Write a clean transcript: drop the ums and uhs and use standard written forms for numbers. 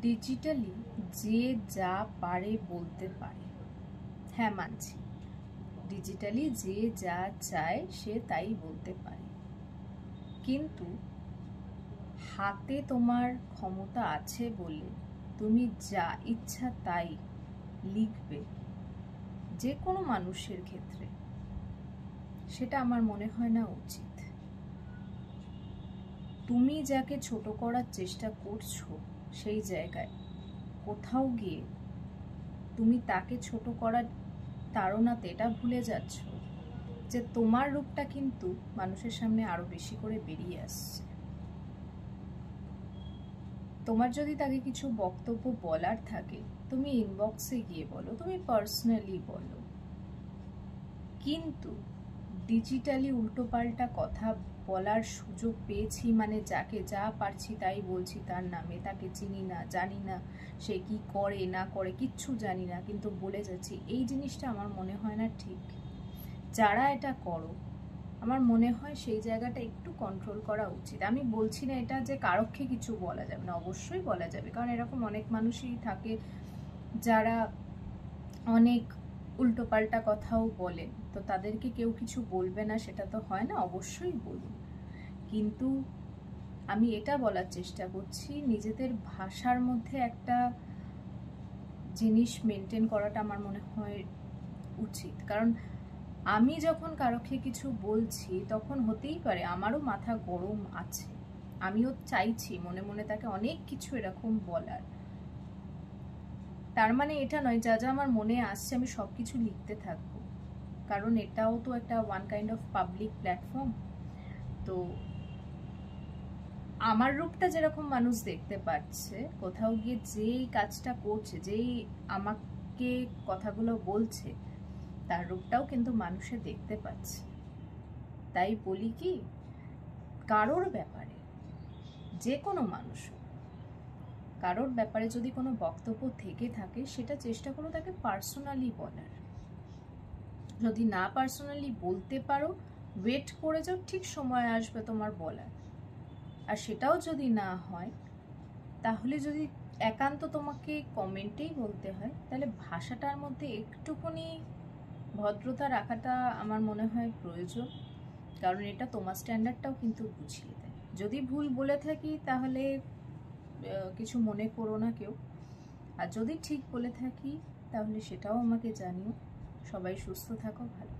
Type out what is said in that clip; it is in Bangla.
ডিজিটালি যে যা পারে বলতে পারে, হ্যাঁ মানছি, ডিজিটালি যে যা চায় সে তাই বলতে পারে, কিন্তু হাতে তোমার ক্ষমতা আছে বলে তুমি যা ইচ্ছা তাই লিখবে যে কোনো মানুষের ক্ষেত্রে, সেটা আমার মনে হয় না উচিত। তুমি যাকে ছোট করার চেষ্টা করছো সেই জায়গায় কোথাও গিয়ে তুমি তাকে ছোট করার তাড়নাতে এটা ভুলে যাচ্ছ যে তোমার রূপটা কিন্তু মানুষের সামনে আরো বেশি করে বেরিয়ে আসছে। তোমার যদি তাকে কিছু বক্তব্য বলার থাকে তুমি ইনবক্সে গিয়ে বলো, তুমি পার্সোনালি বলো, কিন্তু ডিজিটালি উল্টোপাল্টা কথা বলার সুযোগ পেয়েছি মানে যাকে যা পারছি তাই বলছি তার নামে, তাকে চিনি না জানি না সে কি করে না করে কিচ্ছু জানি না, কিন্তু বলে যাচ্ছি, এই জিনিসটা আমার মনে হয় না ঠিক। যারা এটা করো আমার মনে হয় সেই জায়গাটা একটু কন্ট্রোল করা উচিত। আমি বলছি না এটা যে কারোকে কিছু বলা যাবে না, অবশ্যই বলা যাবে, কারণ এরকম অনেক মানুষই থাকে যারা অনেক উল্টোপাল্টা কথাও বলেন, তো তাদেরকে কেউ কিছু বলবে না সেটা তো হয় না, অবশ্যই বলুন। কিন্তু আমি এটা বলার চেষ্টা করছি নিজেদের ভাষার মধ্যে একটা জিনিস মেনটেন করাটা আমার মনে হয় উচিত। কারণ আমি যখন কারোকে কিছু বলছি তখন হতেই পারে আমারও মাথা গরম আছে, আমিও চাইছি মনে মনে তাকে অনেক কিছু এরকম বলার, তার মানে এটা নয় যা যা আমার মনে আসছে আমি সবকিছু লিখতে থাকবো, কারণ এটাও তো একটা one kind of public platform. তো আমার রূপটা যেরকম মানুষ দেখতে পাচ্ছে, কোথাও গিয়ে যেই কাজটা করছে, যেই আমাকে কথাগুলো বলছে তার রূপটাও কিন্তু মানুষে দেখতে পাচ্ছে। তাই বলি কি, কারোর ব্যাপারে, যে কোনো মানুষ কারোর ব্যাপারে যদি কোনো বক্তব্য থেকে থাকে সেটা চেষ্টা করো তাকে পার্সোনালি বলার। যদি না পার্সোনালি বলতে পারো ওয়েট করে যাও, ঠিক সময় আসবে তোমার বলার। আর সেটাও যদি না হয় তাহলে যদি একান্ত তোমাকে কমেন্টেই বলতে হয় তাহলে ভাষাটার মধ্যে একটুখানি ভদ্রতা রাখাটা আমার মনে হয় প্রয়োজন, কারণ এটা তোমার স্ট্যান্ডার্ডটাও কিন্তু বুঝিয়ে দেয়। যদি ভুল বলে থাকি তাহলে কিছু মনে করো না কেউ, আর যদি ঠিক বলে থাকি তাহলে সেটাও আমাকে জানিও। সবাই সুস্থ থাকো, ভালো।